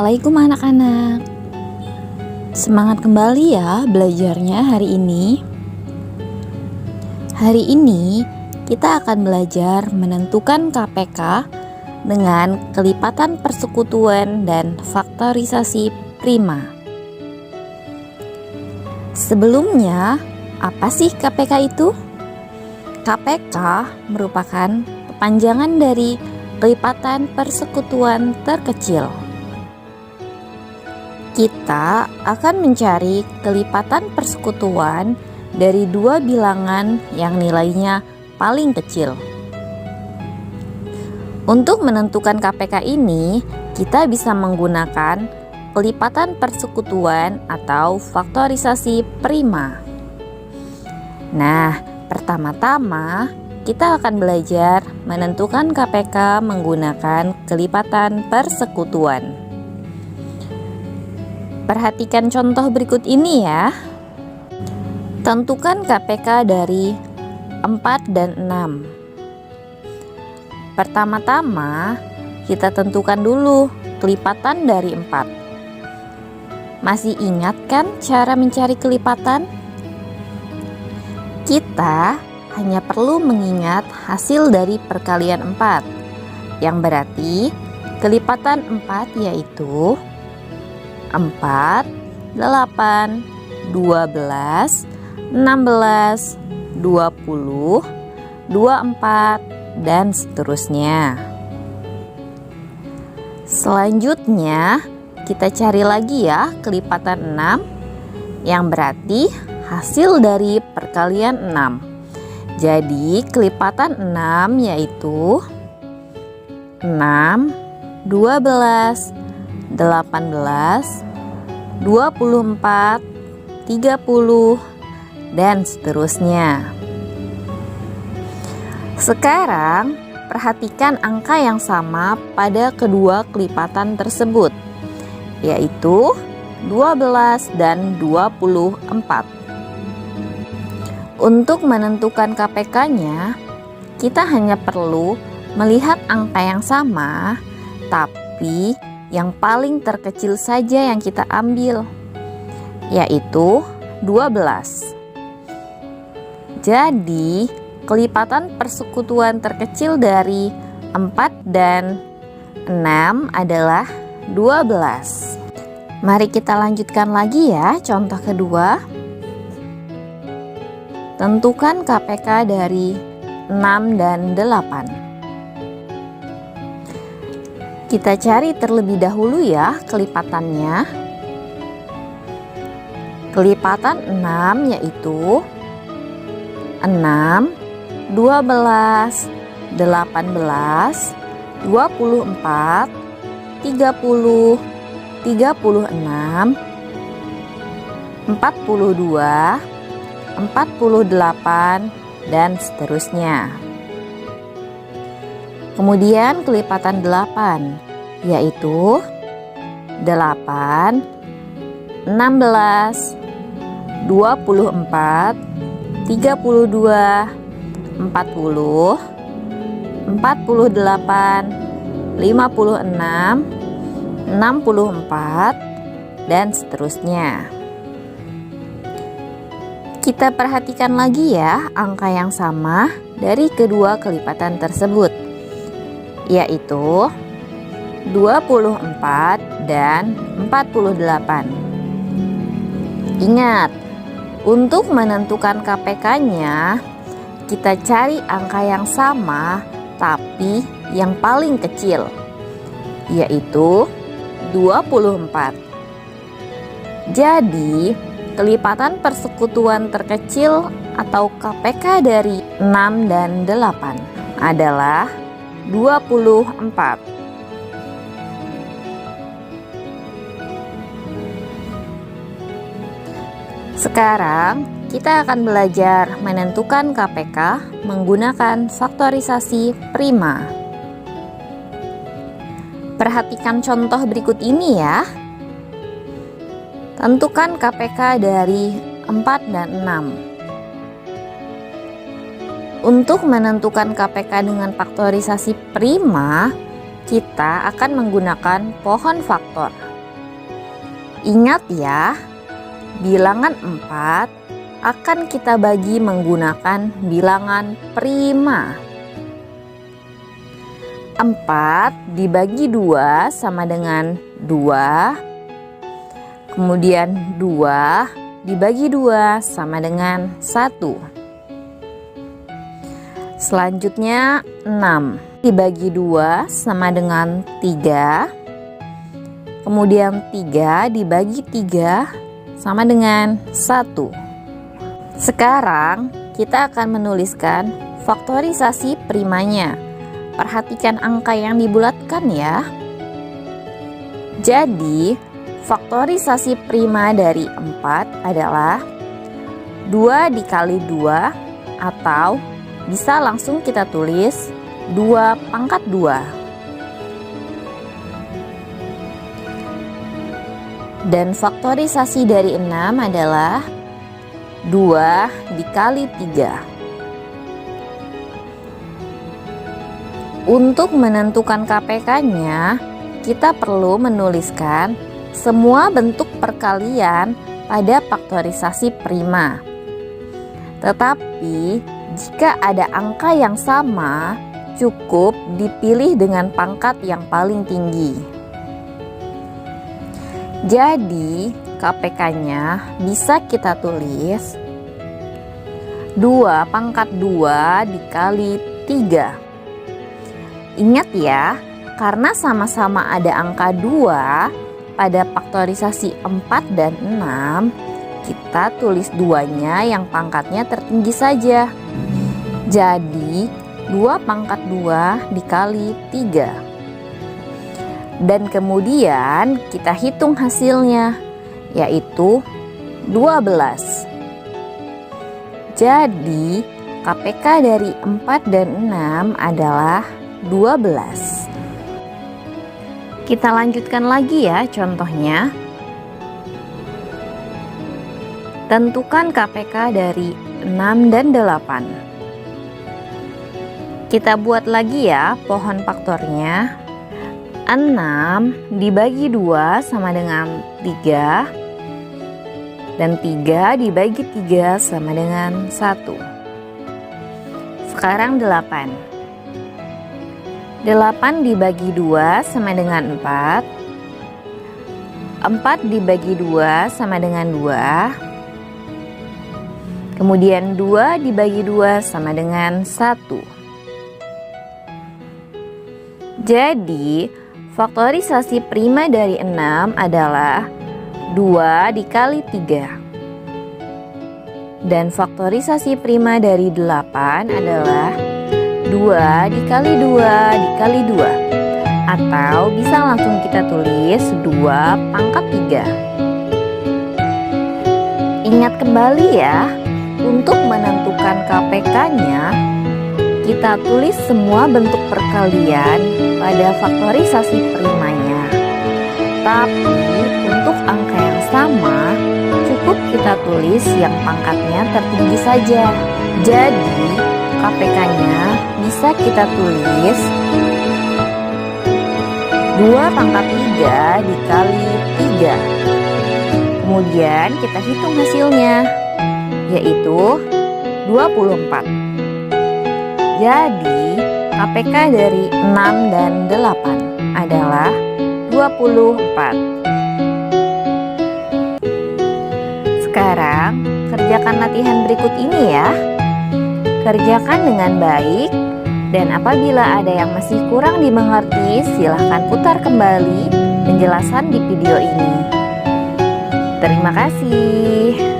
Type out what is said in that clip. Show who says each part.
Speaker 1: Assalamualaikum anak-anak. Semangat kembali ya belajarnya hari ini. Hari ini kita akan belajar menentukan KPK dengan kelipatan persekutuan dan faktorisasi prima. Sebelumnya, apa sih KPK itu? KPK merupakan kepanjangan dari kelipatan persekutuan terkecil. Kita akan mencari kelipatan persekutuan dari dua bilangan yang nilainya paling kecil. Untuk menentukan KPK ini, kita bisa menggunakan kelipatan persekutuan atau faktorisasi prima. Nah, pertama-tama kita akan belajar menentukan KPK menggunakan kelipatan persekutuan. Perhatikan contoh berikut ini ya. Tentukan KPK dari 4 dan 6. Pertama-tama kita tentukan dulu kelipatan dari 4. Masih ingat kan cara mencari kelipatan? Kita hanya perlu mengingat hasil dari perkalian 4, yang berarti kelipatan 4 yaitu 4, 8, 12, 16, 20, 24, dan seterusnya. Selanjutnya, kita cari lagi ya kelipatan 6, yang berarti hasil dari perkalian 6. Jadi, kelipatan 6 yaitu 6, 12, 18, 24, 30, dan seterusnya. Sekarang, perhatikan angka yang sama pada kedua kelipatan tersebut, yaitu 12 dan 24. Untuk menentukan KPK-nya, kita hanya perlu melihat angka yang sama, tapi yang paling terkecil saja yang kita ambil, yaitu 12. Jadi, kelipatan persekutuan terkecil dari 4 dan 6 adalah 12. Mari kita lanjutkan lagi ya contoh kedua. Tentukan KPK dari 6 dan 8. Kita cari terlebih dahulu ya kelipatannya. Kelipatan 6 yaitu 6, 12, 18, 24, 30, 36, 42, 48, dan seterusnya. Kemudian kelipatan 8 yaitu 8, 16, 24, 32, 40, 48, 56, 64, dan seterusnya. Kita perhatikan lagi ya angka yang sama dari kedua kelipatan tersebut, yaitu 24 dan 48. Ingat, untuk menentukan KPK-nya, kita cari angka yang sama tapi yang paling kecil, yaitu 24. Jadi, kelipatan persekutuan terkecil atau KPK dari 6 dan 8 adalah 24. Sekarang kita akan belajar menentukan KPK menggunakan faktorisasi prima. Perhatikan contoh berikut ini ya. Tentukan KPK dari 4 dan 6. Untuk menentukan KPK dengan faktorisasi prima, kita akan menggunakan pohon faktor. Ingat ya, bilangan 4 akan kita bagi menggunakan bilangan prima. 4 dibagi 2 sama dengan 2. Kemudian 2 dibagi 2 sama dengan 1. Selanjutnya 6 dibagi 2 sama dengan 3. Kemudian 3 dibagi 3 sama dengan 1. Sekarang kita akan menuliskan faktorisasi primanya. Perhatikan angka yang dibulatkan ya. Jadi, faktorisasi prima dari 4 adalah 2 dikali 2, atau bisa langsung kita tulis 2 pangkat 2. Dan faktorisasi dari 6 adalah 2 dikali 3. Untuk menentukan KPK-nya, kita perlu menuliskan semua bentuk perkalian pada faktorisasi prima. Tetapi, jika ada angka yang sama, cukup dipilih dengan pangkat yang paling tinggi. Jadi, KPK-nya bisa kita tulis 2 pangkat 2 dikali 3. Ingat ya, karena sama-sama ada angka 2 pada faktorisasi 4 dan 6, kita tulis 2-nya yang pangkatnya tertinggi saja. Jadi 2 pangkat 2 dikali 3. Dan kemudian kita hitung hasilnya, yaitu 12. Jadi KPK dari 4 dan 6 adalah 12. Kita lanjutkan lagi ya contohnya. Tentukan KPK dari 6 dan 8. Kita buat lagi ya pohon faktornya. 6 dibagi 2 sama dengan 3. Dan 3 dibagi 3 sama dengan 1. Sekarang 8. 8 dibagi 2 sama dengan 4. 4 dibagi 2 sama dengan 2. Kemudian 2 dibagi 2 sama dengan 1. Jadi, faktorisasi prima dari 6 adalah 2 dikali 3. Dan faktorisasi prima dari 8 adalah 2 dikali 2 dikali 2, atau bisa langsung kita tulis 2 pangkat 3. Ingat kembali ya, untuk menentukan KPK-nya, kita tulis semua bentuk perkalian pada faktorisasi primanya. Tapi untuk angka yang sama, cukup kita tulis yang pangkatnya tertinggi saja. Jadi KPK-nya bisa kita tulis 2 pangkat 3 dikali 3. Kemudian kita hitung hasilnya, yaitu 24. Jadi KPK dari 6 dan 8 adalah 24. Sekarang kerjakan latihan berikut ini ya. Kerjakan dengan baik, dan apabila ada yang masih kurang dimengerti, silahkan putar kembali penjelasan di video ini. Terima kasih.